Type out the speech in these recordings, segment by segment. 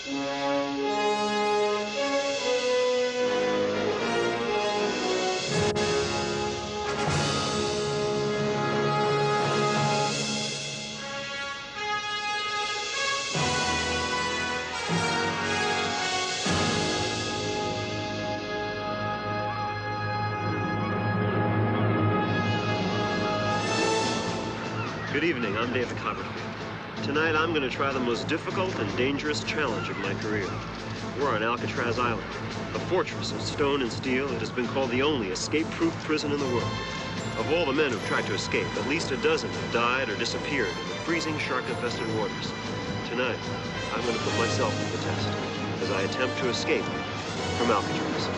Good evening, I'm David Copperfield. Tonight I'm going to try the most difficult and dangerous challenge of my career. We're on Alcatraz Island, a fortress of stone and steel. It has been called the only escape-proof prison in the world. Of all the men who've tried to escape, at least a dozen have died or disappeared in the freezing shark-infested waters. Tonight, I'm going to put myself to the test as I attempt to escape from Alcatraz.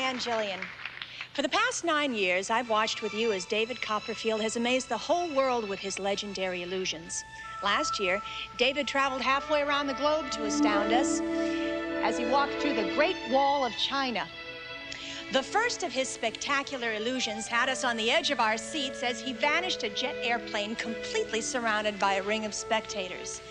I'm Jillian. For the past 9 years, I've watched with you as David Copperfield has amazed the whole world with his legendary illusions. Last year, David traveled halfway around the globe to astound us as he walked through the Great Wall of China. The first of his spectacular illusions had us on the edge of our seats as he vanished a jet airplane completely surrounded by a ring of spectators.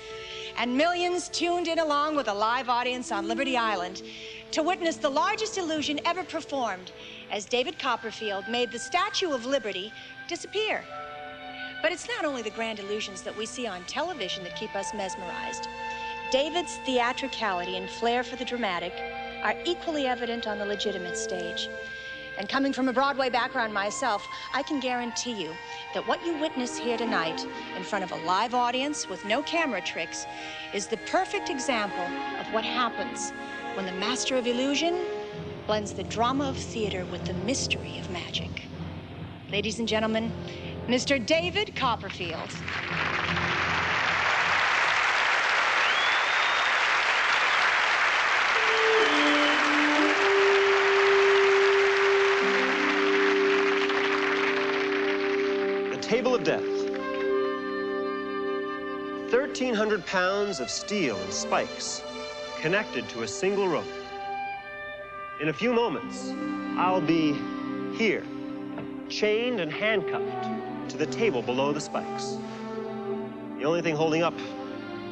And millions tuned in along with a live audience on Liberty Island to witness the largest illusion ever performed as David Copperfield made the Statue of Liberty disappear. But it's not only the grand illusions that we see on television that keep us mesmerized. David's theatricality and flair for the dramatic are equally evident on the legitimate stage. And coming from a Broadway background myself, I can guarantee you that what you witness here tonight in front of a live audience with no camera tricks is the perfect example of what happens when the master of illusion blends the drama of theater with the mystery of magic. Ladies and gentlemen, Mr. David Copperfield. The Table of Death. 1,300 pounds of steel and spikes connected to a single rope. In a few moments, I'll be here, chained and handcuffed to the table below the spikes. The only thing holding up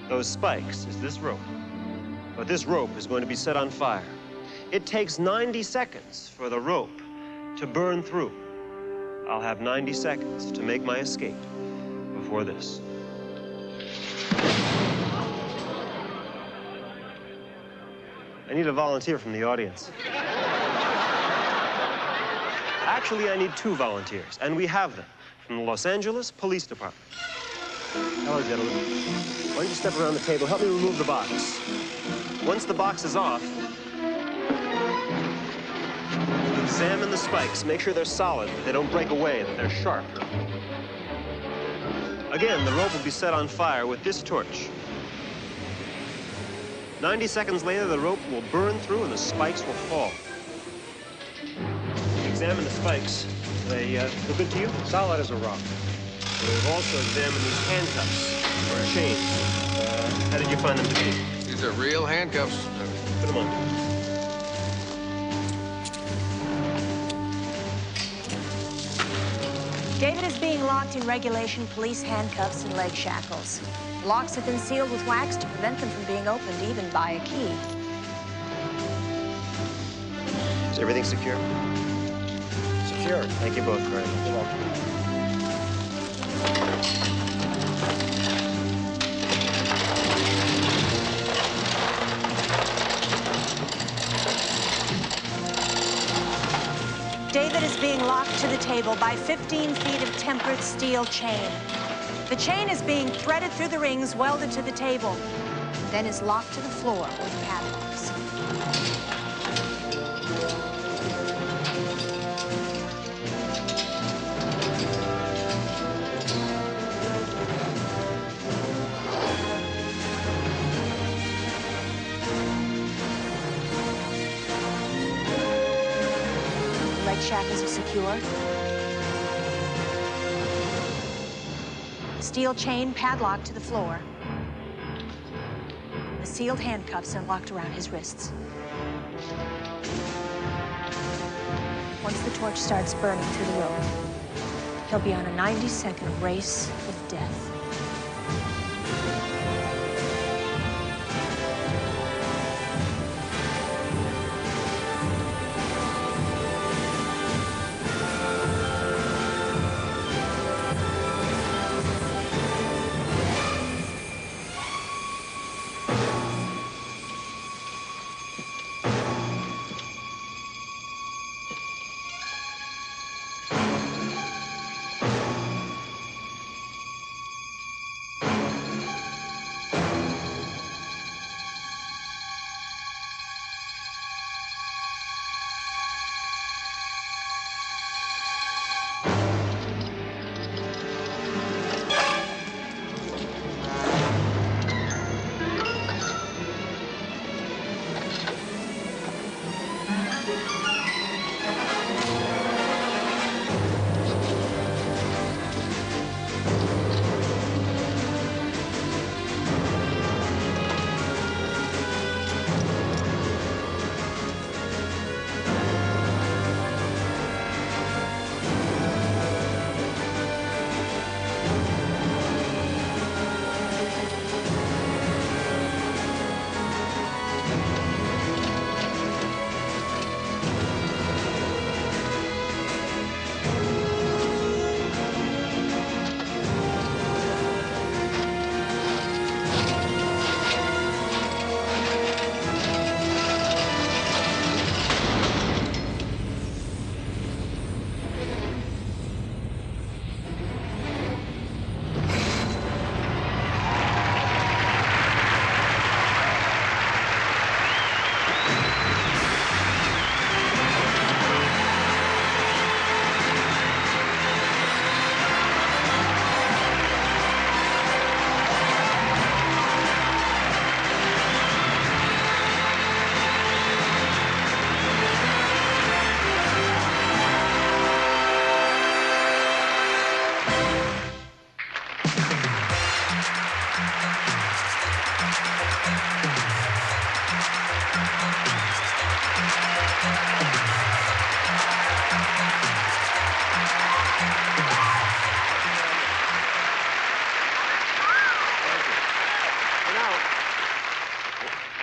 those spikes is this rope. But this rope is going to be set on fire. It takes 90 seconds for the rope to burn through. I'll have 90 seconds to make my escape before this. I need a volunteer from the audience. Actually, I need 2 volunteers, and we have them from the Los Angeles Police Department. Hello, gentlemen. Why don't you step around the table? Help me remove the box. Once the box is off, examine the spikes. Make sure they're solid, that they don't break away, that they're sharp. Again, the rope will be set on fire with this torch. 90 seconds later, the rope will burn through and the spikes will fall. Examine the spikes. They look good to you? Solid as a rock. We've also examined these handcuffs or chains. How did you find them to be? These are real handcuffs. Put them on. David is being locked in regulation police handcuffs and leg shackles. Locks have been sealed with wax to prevent them from being opened even by a key. Is everything secure? Secure. Thank you both very much. You're welcome. David is being locked to the table by 15 feet of tempered steel chain. The chain is being threaded through the rings welded to the table, then is locked to the floor with padlocks. outside shackles are secure. Steel chain padlocked to the floor. The sealed handcuffs are locked around his wrists. Once the torch starts burning through the rope, he'll be on a 90-second race with death.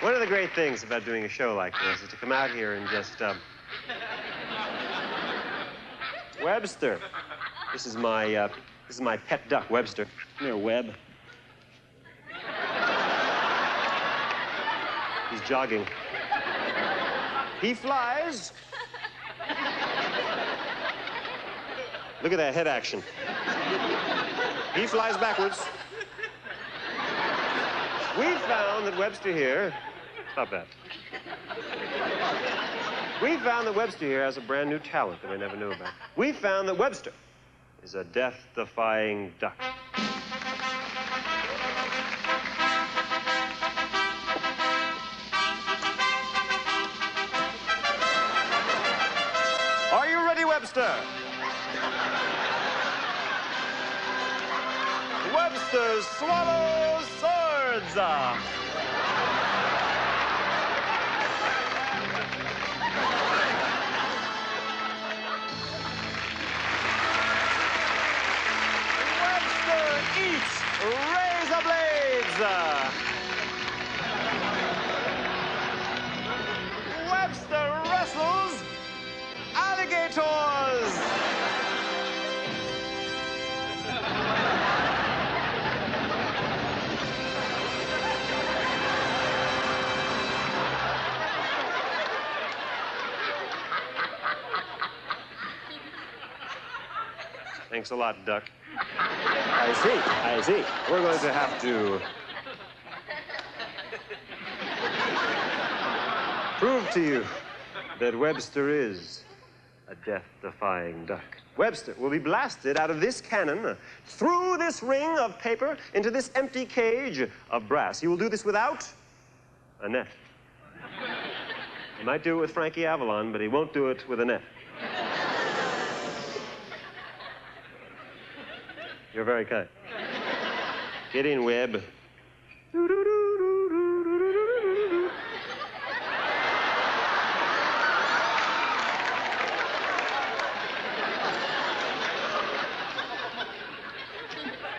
One of the great things about doing a show like this is to come out here and just, Webster. This is my pet duck, Webster. Come here, Web. He's jogging. He flies. Look at that head action. He flies backwards. We found that Webster here... Stop that. We found that Webster here has a brand new talent that we never knew about. We found that Webster is a death-defying duck. Are you ready, Webster? Webster swallows swords. Eats razor blades. Webster wrestles alligators. Thanks a lot, Duck. I see. We're going to have to prove to you that Webster is a death-defying duck. Webster will be blasted out of this cannon, through this ring of paper, into this empty cage of brass. He will do this without a net. He might do it with Frankie Avalon, but he won't do it with a net. You're very kind. Get in, Webb.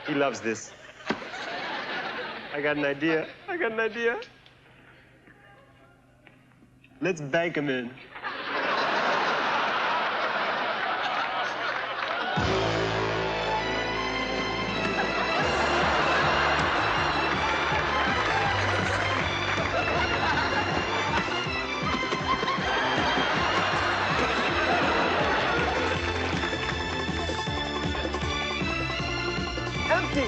He loves this. I got an idea. Let's bank him in. Empty.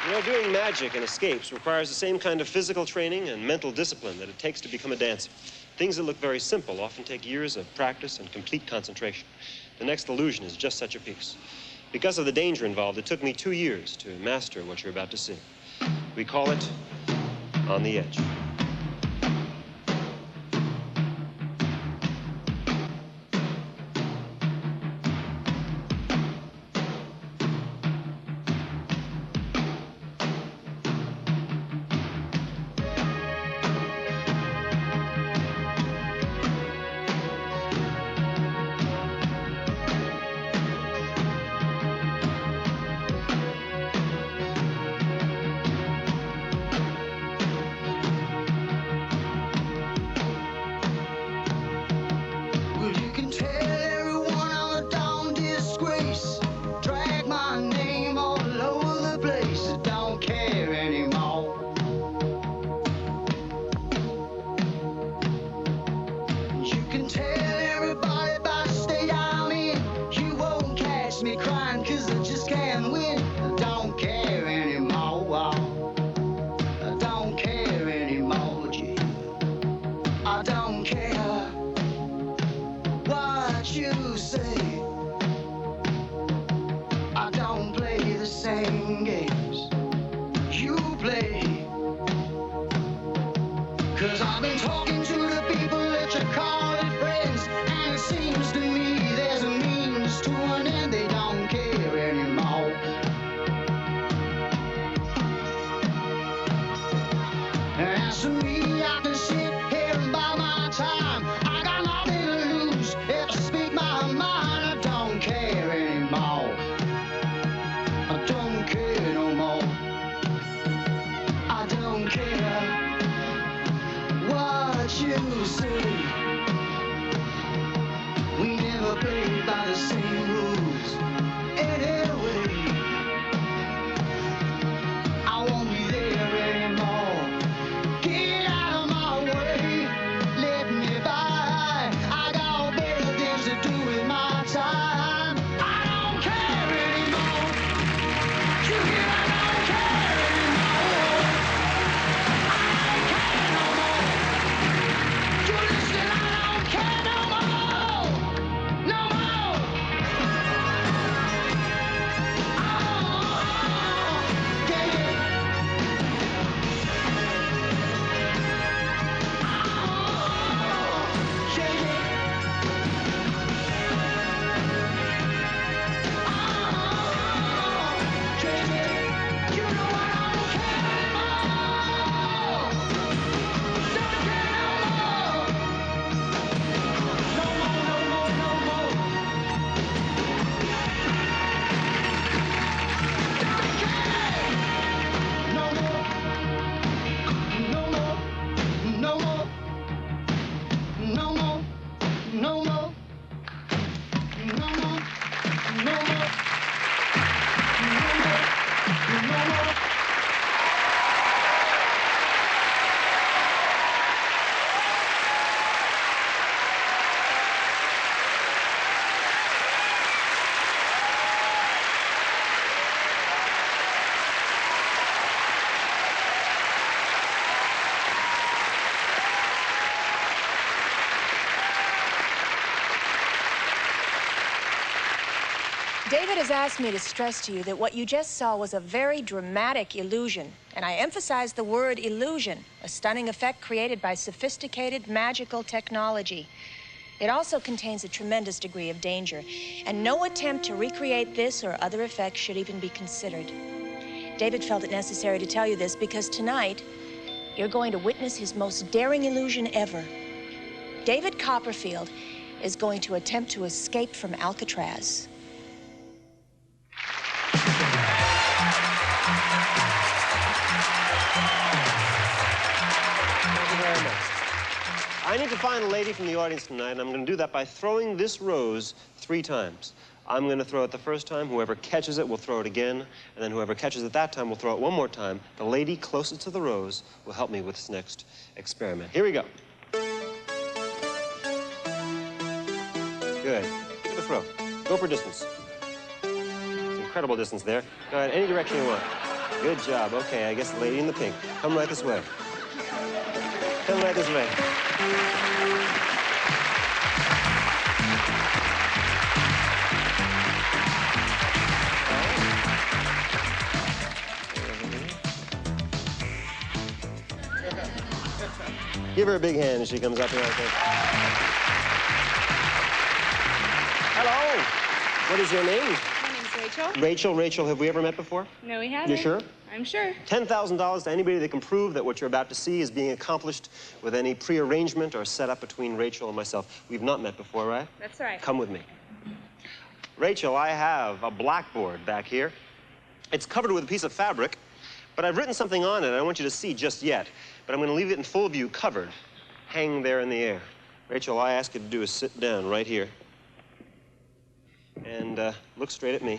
You know, doing magic and escapes requires the same kind of physical training and mental discipline that it takes to become a dancer. Things that look very simple often take years of practice and complete concentration. The next illusion is just such a piece. Because of the danger involved, it took me 2 years to master what you're about to see. We call it On the Edge. David has asked me to stress to you that what you just saw was a very dramatic illusion. And I emphasize the word illusion, a stunning effect created by sophisticated magical technology. It also contains a tremendous degree of danger, and no attempt to recreate this or other effects should even be considered. David felt it necessary to tell you this because tonight, you're going to witness his most daring illusion ever. David Copperfield is going to attempt to escape from Alcatraz. I need to find a lady from the audience tonight, and I'm going to do that by throwing this rose 3 times. I'm going to throw it the first time. Whoever catches it will throw it again, and then whoever catches it that time will throw it one more time. The lady closest to the rose will help me with this next experiment. Here we go. Good. Give it a throw. Go for distance. It's incredible distance there. Go ahead, any direction you want. Good job. Okay, I guess the lady in the pink. Come right this way. Come right this way. Give her a big hand as she comes up here. Hello. What is your name? My name's Rachel. Rachel, have we ever met before? No, we haven't. You sure? I'm sure. $10,000 to anybody that can prove that what you're about to see is being accomplished with any prearrangement or setup between Rachel and myself. We've not met before, right? That's right. Come with me. Rachel, I have a blackboard back here. It's covered with a piece of fabric, but I've written something on it I don't want you to see just yet. But I'm going to leave it in full view, covered, hanging there in the air. Rachel, all I ask you to do is sit down right here and look straight at me.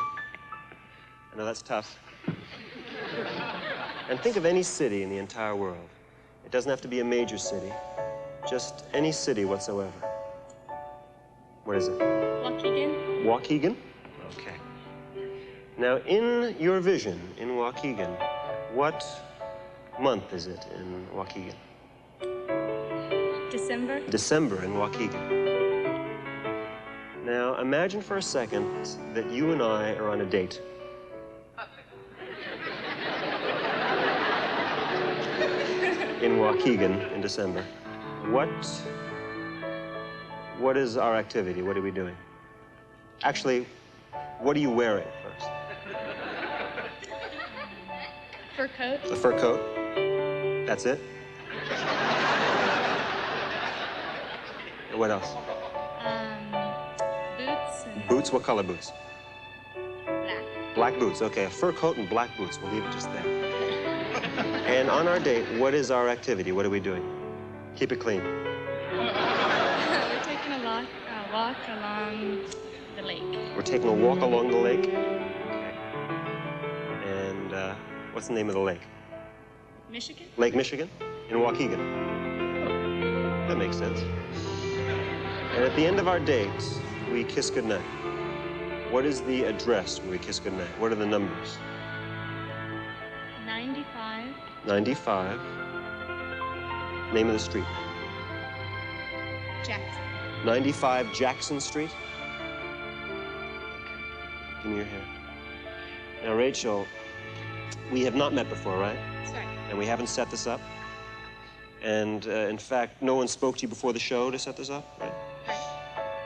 I know that's tough. And think of any city in the entire world. It doesn't have to be a major city, just any city whatsoever. What is it? Waukegan. Waukegan? Okay. Now, in your vision in Waukegan, what month is it in Waukegan? December. December in Waukegan. Now, imagine for a second that you and I are on a date. In Waukegan in December. What is our activity? What are we doing? Actually, what are you wearing first? Fur coat. A fur coat? That's it? And what else? Boots. And Boots? What color boots? black. Black boots. Okay, a fur coat and black boots. We'll leave it just there. And on our date, what is our activity? What are we doing? Keep it clean. We're taking a walk along the lake. We're taking a walk along the lake. Okay. And what's the name of the lake? Michigan. Lake Michigan in Waukegan. That makes sense. And at the end of our date, we kiss goodnight. What is the address where we kiss goodnight? What are the numbers? 95. 95. Name of the street. Jackson. 95 Jackson Street. Give me your hand. Now, Rachel, we have not met before, right? That's right. And we haven't set this up. And in fact, no one spoke to you before the show to set this up, right?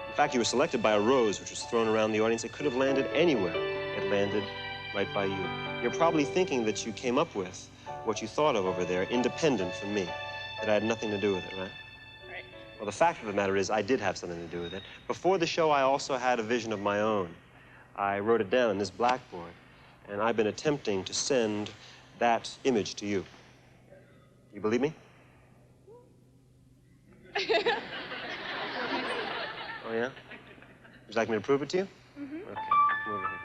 In fact, you were selected by a rose, which was thrown around the audience. It could have landed anywhere. It landed right by you. You're probably thinking that you came up with what you thought of over there, independent from me, that I had nothing to do with it, right? Right. Well, the fact of the matter is I did have something to do with it. Before the show, I also had a vision of my own. I wrote it down on this blackboard, and I've been attempting to send that image to you. You believe me? Oh, yeah? Would you like me to prove it to you? Mm-hmm. Okay, come over here.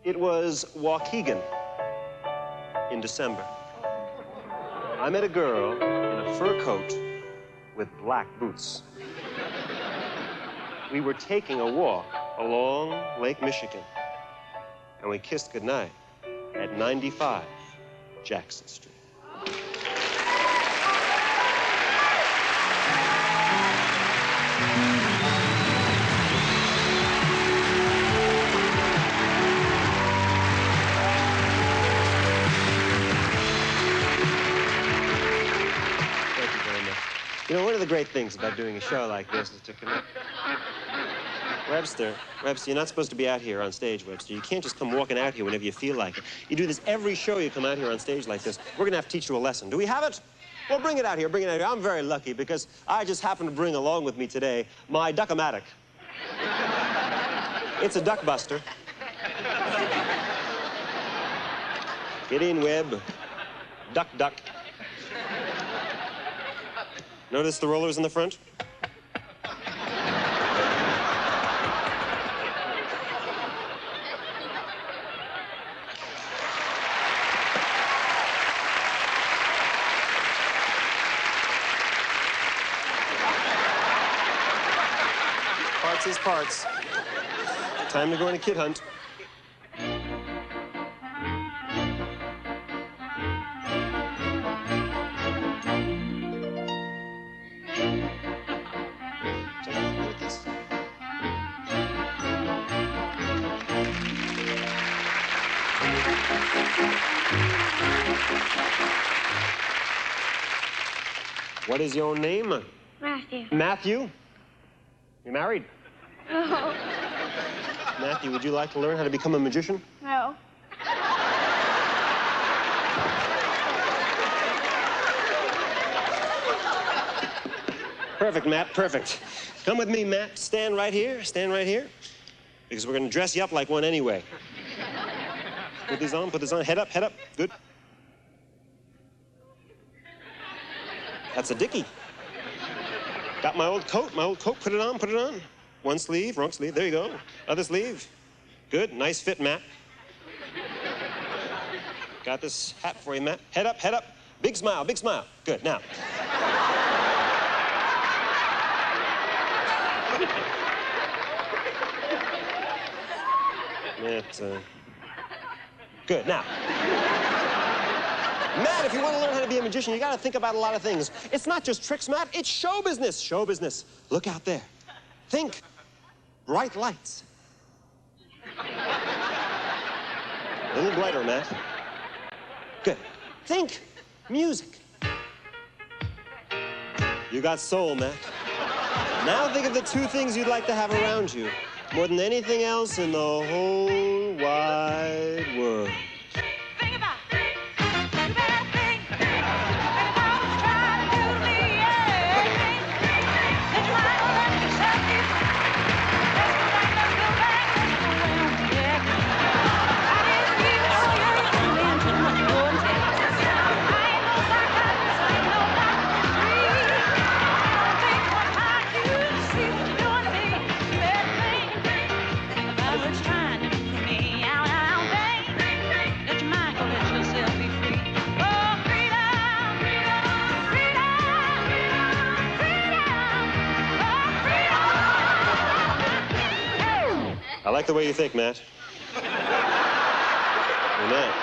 It was Waukegan in December. I met a girl in a fur coat with black boots. We were taking a walk along Lake Michigan, and we kissed goodnight at 95 Jackson Street. You know, one of the great things about doing a show like this is to connect. Webster, you're not supposed to be out here on stage, Webster. You can't just come walking out here whenever you feel like it. You do this every show you come out here on stage like this. We're gonna have to teach you a lesson. Do we have it? Well, bring it out here, bring it out here. I'm very lucky because I just happen to bring along with me today my duck-o-matic. It's a duck buster. Get in, Webb. Duck, duck. Notice the rollers in the front? Parts is parts. Time to go on a kid hunt. What is your name? Matthew. Matthew? You married? No. Matthew, would you like to learn how to become a magician? No. Perfect, Matt, perfect. Come with me, Matt. Stand right here, because we're gonna dress you up like one anyway. Put these on, head up, good. That's a dickie. Got my old coat, put it on. One sleeve, wrong sleeve, there you go. Other sleeve, good, nice fit, Matt. Got this hat for you, Matt. Head up, big smile, good, now. Good, now. Matt, if you want to learn how to be a magician, you got to think about a lot of things. It's not just tricks, Matt, it's show business. Show business. Look out there. Think bright lights. A little brighter, Matt. Good. Think music. You got soul, Matt. Now think of the two things you'd like to have around you more than anything else in the whole wide world. Think about it. You better think. Think about what's trying to do to me, yeah. That you might not let yourself be free. Let's go back, yeah. I didn't even know you were doing too much more than I ain't no psychiatrist, I ain't no doctor of dreams. Don't think what I do to see what you're doing to me. You better think. Think about what's trying to do to me. Out, babe. Let your mind go, let yourself be free. Oh, freedom, freedom, freedom, freedom, oh, freedom. I like the way you think, Matt. Hey, Matt,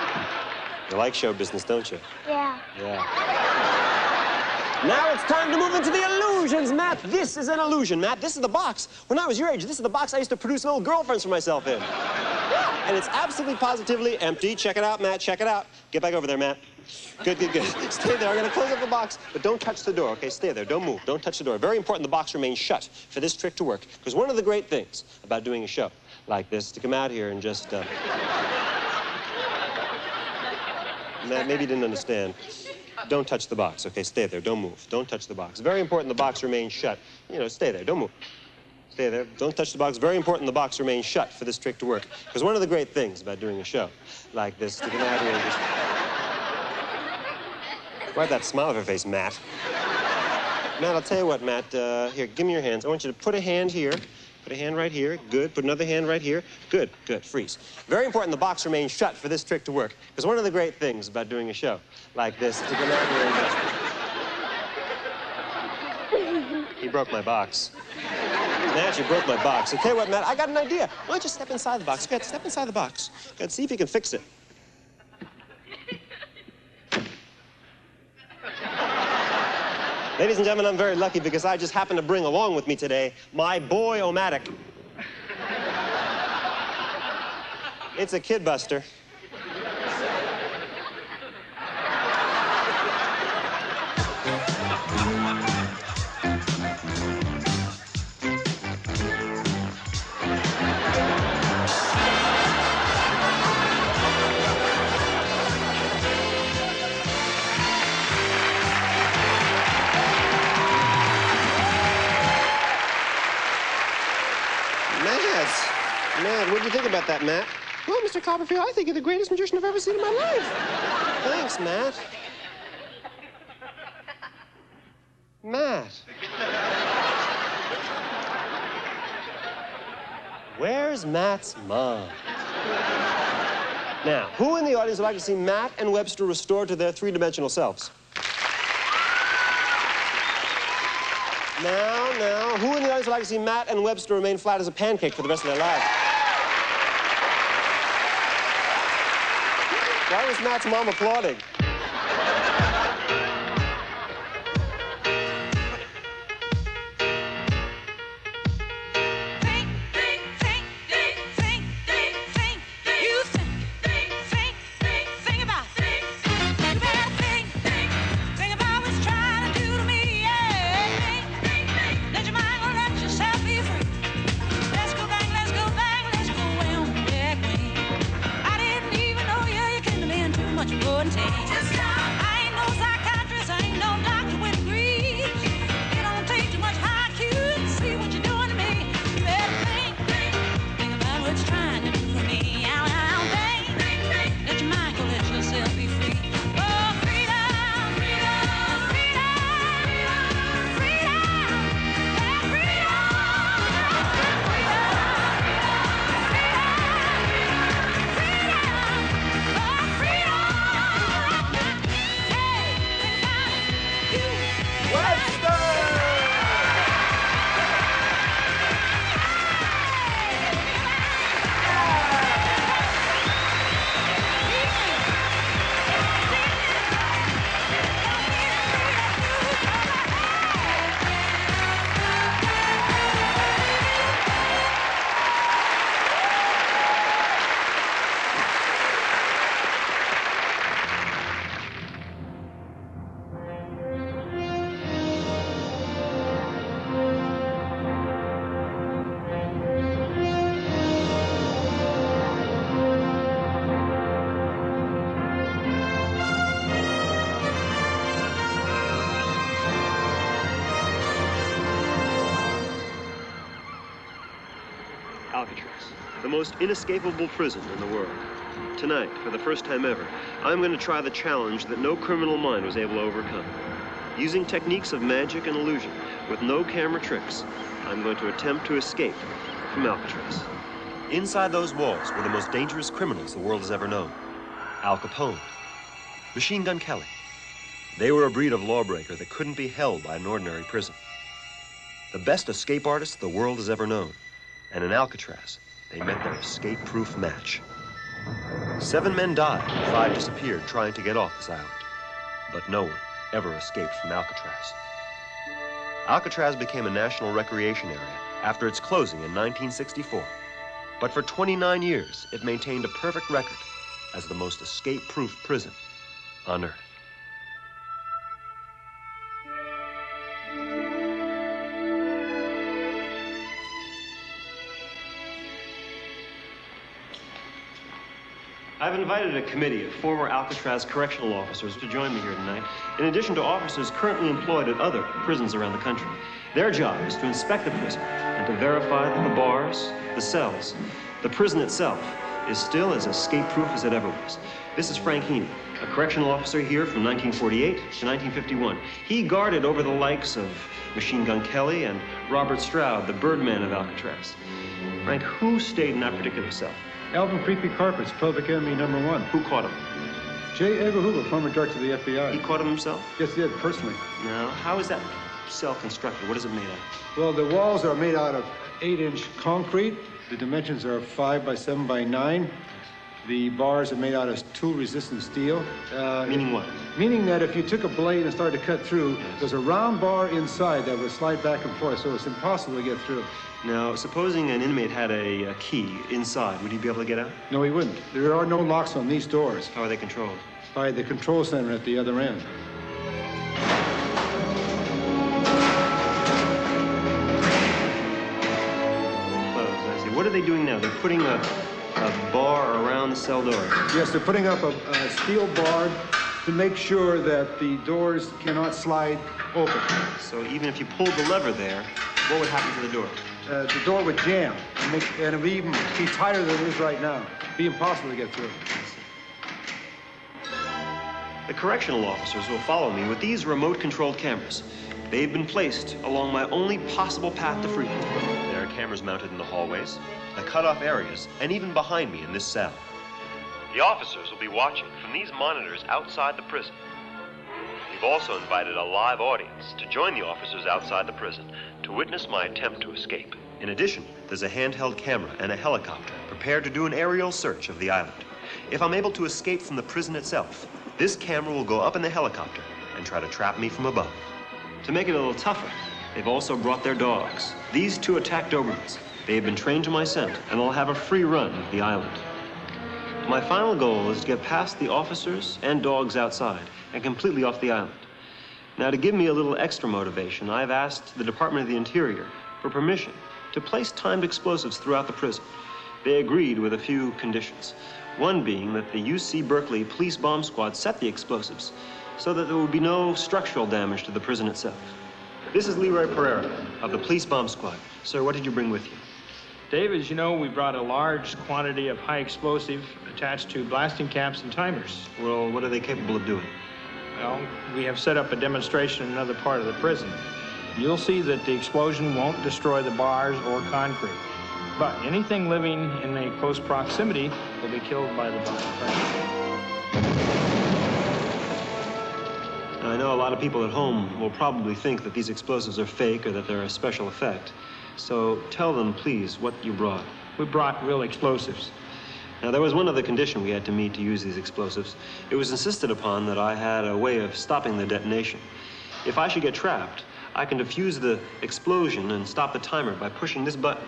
you like show business, don't you? Yeah. Yeah. Now it's time to move into the illusions, Matt. This is an illusion, Matt. This is the box. When I was your age, this is the box I used to produce little girlfriends for myself in. And it's absolutely positively empty. Check it out, Matt, check it out. Get back over there, Matt. Good. Stay there. I'm going to close up the box, but don't touch the door, okay? Stay there. Don't move. Don't touch the door. Very important the box remains shut for this trick to work. Because one of the great things about doing a show like this is to come out here and just... Matt, maybe you didn't understand. Don't touch the box, okay? Stay there. Don't move. Don't touch the box. Very important the box remains shut. You know, stay there. Don't move. Stay there. Don't touch the box. Very important the box remains shut for this trick to work. Because one of the great things about doing a show like this is to come out here and just... Wipe that smile off your face, Matt. Matt, I'll tell you what, Matt. Here, give me your hands. I want you to put a hand here. Put a hand right here. Good. Put another hand right here. Good. Freeze. Very important the box remains shut for this trick to work. Because one of the great things about doing a show like this is to come out here and just... He broke my box. Matt, you broke my box. I'll tell you what, Matt, I got an idea. Why don't you step inside the box? Go ahead, step inside the box. Go ahead, see if you can fix it. Ladies and gentlemen, I'm very lucky because I just happen to bring along with me today my boy-o-matic. It's a kid buster. do you think about that, Matt? Well, Mr. Copperfield, I think you're the greatest magician I've ever seen in my life. Thanks, Matt. Matt. Where's Matt's mom? Now, who in the audience would like to see Matt and Webster restored to their three-dimensional selves? Now, who in the audience would like to see Matt and Webster remain flat as a pancake for the rest of their lives? Why was Matt's mom applauding? Alcatraz, the most inescapable prison in the world. Tonight, for the first time ever, I'm going to try the challenge that no criminal mind was able to overcome. Using techniques of magic and illusion, with no camera tricks, I'm going to attempt to escape from Alcatraz. Inside those walls were the most dangerous criminals the world has ever known. Al Capone, Machine Gun Kelly. They were a breed of lawbreaker that couldn't be held by an ordinary prison. The best escape artists the world has ever known. And in Alcatraz, they met their escape-proof match. 7 men died and 5 disappeared trying to get off this island. But no one ever escaped from Alcatraz. Alcatraz became a national recreation area after its closing in 1964. But for 29 years, it maintained a perfect record as the most escape-proof prison on Earth. I've invited a committee of former Alcatraz correctional officers to join me here tonight, in addition to officers currently employed at other prisons around the country. Their job is to inspect the prison and to verify that the bars, the cells, the prison itself is still as escape-proof as it ever was. This is Frank Heaney, a correctional officer here from 1948 to 1951. He guarded over the likes of Machine Gun Kelly and Robert Stroud, the Birdman of Alcatraz. Frank, who stayed in that particular cell? Alvin Creepy Carpets, Public Enemy #1. Who caught him? J. Edgar Hoover, former director of the FBI. He caught him himself? Yes, he did, personally. Now, how is that cell constructed? What is it made of? Well, the walls are made out of 8-inch concrete. The dimensions are 5 by 7 by 9. The bars are made out of tool-resistant steel. Meaning what? Meaning that if you took a blade and started to cut through, there's a round bar inside that would slide back and forth, so it's impossible to get through. Now, supposing an inmate had a key inside, would he be able to get out? No, he wouldn't. There are no locks on these doors. How are they controlled? By the control center at the other end. Closed, I see. What are they doing now? They're putting a bar around the cell doors. Yes, they're putting up a steel bar to make sure that the doors cannot slide open. So even if you pulled the lever there, what would happen to the door? The door would jam, and it would even be tighter than it is right now. It'd be impossible to get through. The correctional officers will follow me with these remote-controlled cameras. They've been placed along my only possible path to freedom. There are cameras mounted in the hallways, the cutoff areas, and even behind me in this cell. The officers will be watching from these monitors outside the prison. We've also invited a live audience to join the officers outside the prison to witness my attempt to escape. In addition, there's a handheld camera and a helicopter prepared to do an aerial search of the island. If I'm able to escape from the prison itself, this camera will go up in the helicopter and try to trap me from above. To make it a little tougher, they've also brought their dogs. These two attack Dobermans. They have been trained to my scent, and they'll have a free run of the island. My final goal is to get past the officers and dogs outside and completely off the island. Now, to give me a little extra motivation, I've asked the Department of the Interior for permission to place timed explosives throughout the prison. They agreed with a few conditions. One being that the UC Berkeley Police Bomb Squad set the explosives so that there would be no structural damage to the prison itself. This is Leroy Pereira of the Police Bomb Squad. Sir, what did you bring with you? Dave, as you know, we brought a large quantity of high explosive attached to blasting caps and timers. Well, what are they capable of doing? Well, we have set up a demonstration in another part of the prison. You'll see that the explosion won't destroy the bars or concrete. But anything living in a close proximity will be killed by the bomb. I know a lot of people at home will probably think that these explosives are fake or that they're a special effect. So tell them, please, what you brought. We brought real explosives. Now, there was one other condition we had to meet to use these explosives. It was insisted upon that I had a way of stopping the detonation. If I should get trapped, I can defuse the explosion and stop the timer by pushing this button.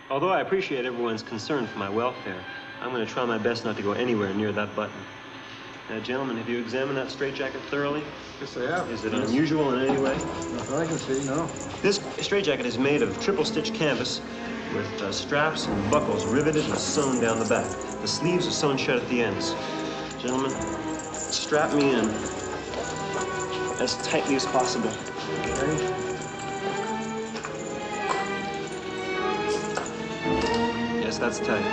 Although I appreciate everyone's concern for my welfare, I'm going to try my best not to go anywhere near that button. Now, gentlemen, have you examined that straitjacket thoroughly? Yes, I have. Is it unusual in any way? Nothing I can see, no. This straitjacket is made of triple-stitch canvas with straps and buckles riveted and sewn down the back. The sleeves are sewn shut at the ends. Gentlemen, strap me in as tightly as possible. Okay. Yes, that's tight.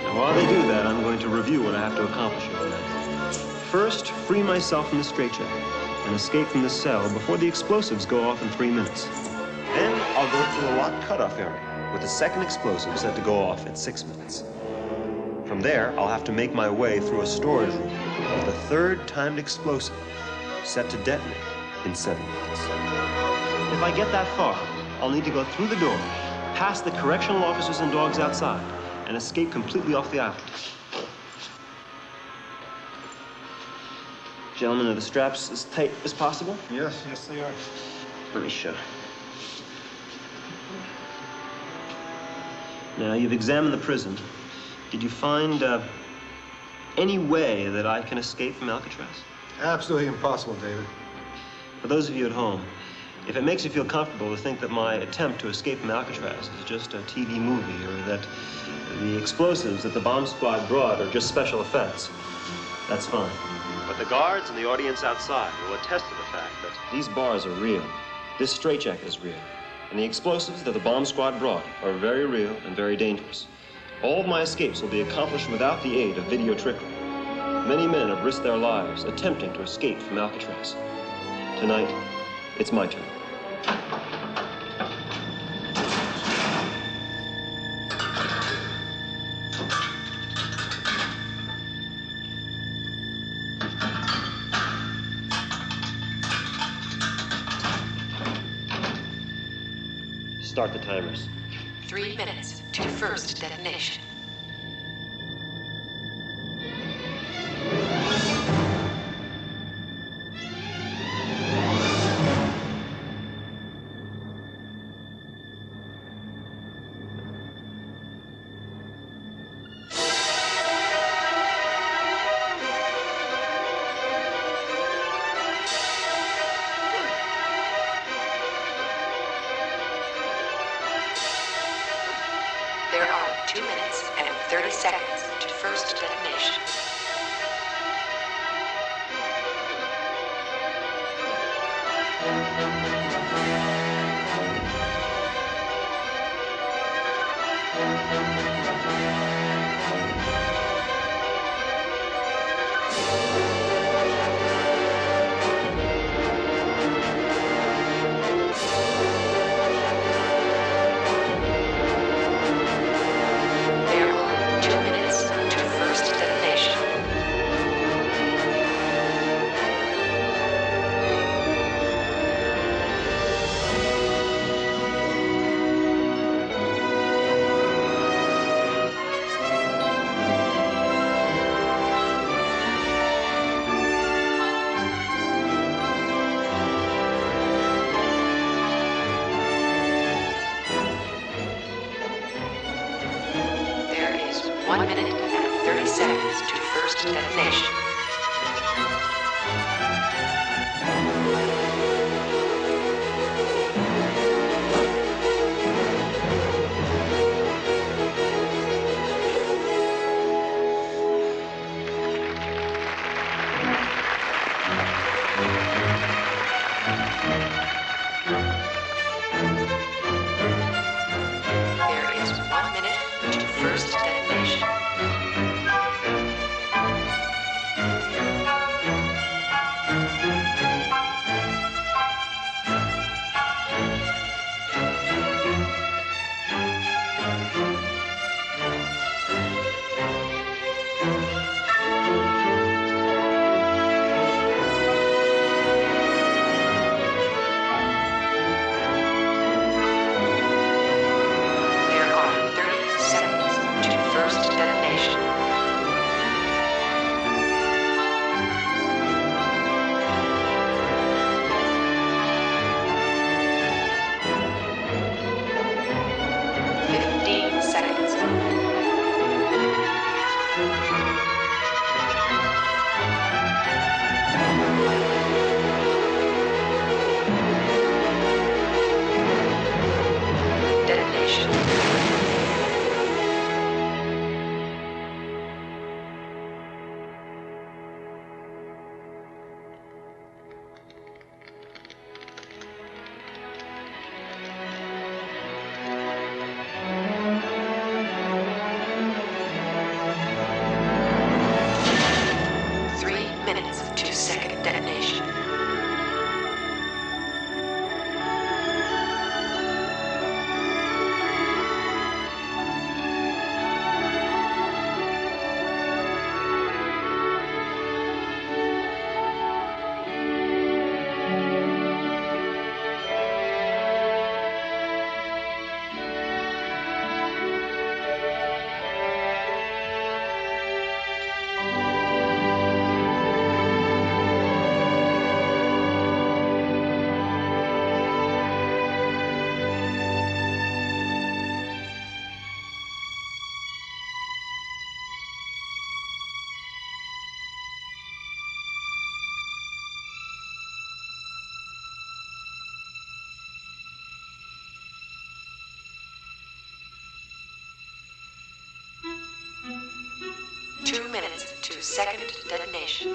Now, while they do that, I'm going to review what I have to accomplish over there. First, free myself from the straitjacket and escape from the cell before the explosives go off in 3 minutes. Then I'll go through a locked cutoff area with the second explosive set to go off at 6 minutes. From there, I'll have to make my way through a storage room with the third timed explosive set to detonate in 7 minutes. If I get that far, I'll need to go through the door, past the correctional officers and dogs outside, and escape completely off the island. Gentlemen, are the straps as tight as possible? Yes, yes, they are. Let me show. Now, you've examined the prison. Did you find any way that I can escape from Alcatraz? Absolutely impossible, David. For those of you at home, if it makes you feel comfortable to think that my attempt to escape from Alcatraz is just a TV movie, or that the explosives that the bomb squad brought are just special effects, that's fine. But the guards and the audience outside will attest to the fact that these bars are real. This straitjacket is real. And the explosives that the bomb squad brought are very real and very dangerous. All of my escapes will be accomplished without the aid of video trickery. Many men have risked their lives attempting to escape from Alcatraz. Tonight, it's my turn. Start the timers. 3 minutes to first detonation. There are 2 minutes and 30 seconds to first detonation. 1 minute and 30 seconds to first detonation. There is 1 minute to first detonation. There are 30 seconds to first detonation. Fifteen seconds. Detonation. Three minutes to second detonation. Two minutes to second detonation.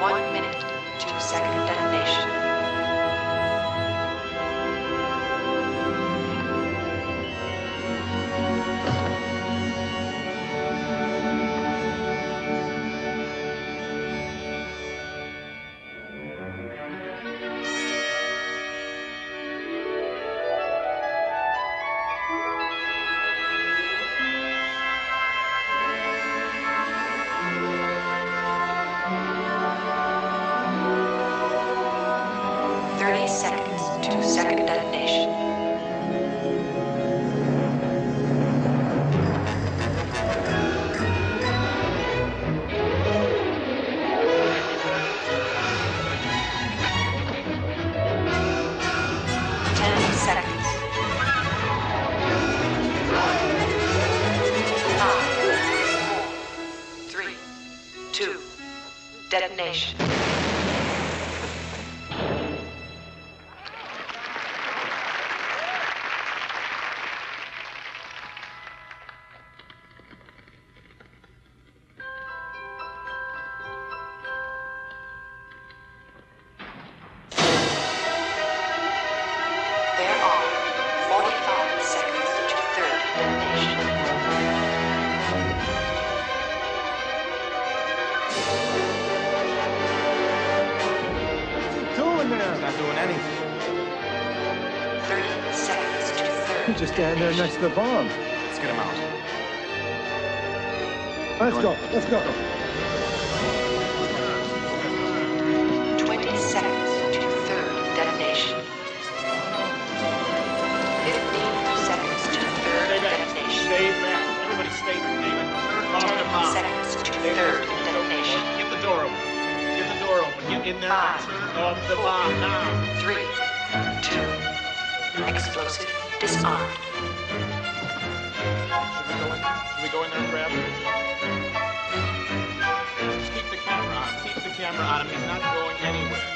One minute to second detonation. Seconds to second detonation. Seconds. 5, 4, 3, 2, detonation. Just stand there next to the bomb. Let's get him out. Let's go. Let's go. 20 seconds to third detonation. 15 seconds to third detonation. Stay back. Everybody stay back. David, third bomb. 10 seconds to third detonation. Get the door open. Get the door open. Get in there. Five, Turn off the bomb now. 3, 2, explosive disarmed. Should we go in there and grab him? Just keep the camera on. Keep the camera on him. He's not going anywhere.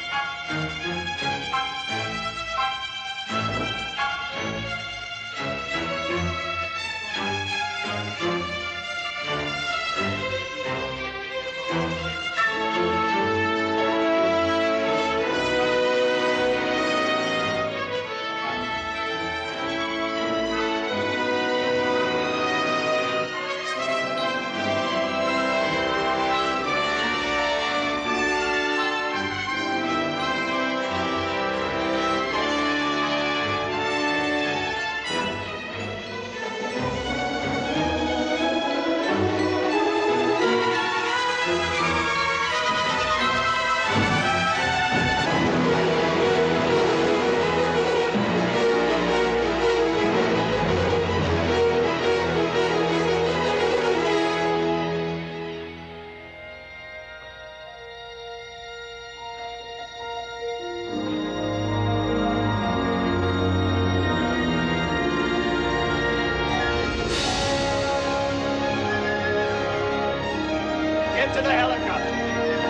Into the helicopter.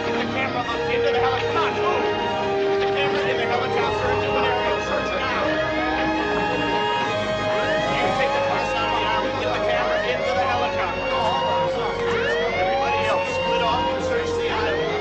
Get the camera up into the helicopter. Get the camera in the helicopter and do an aerial search now. You can take the parts out of the arm and get the camera into the helicopter. Everybody else, split off and search the island.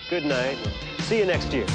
Good night. See you next year.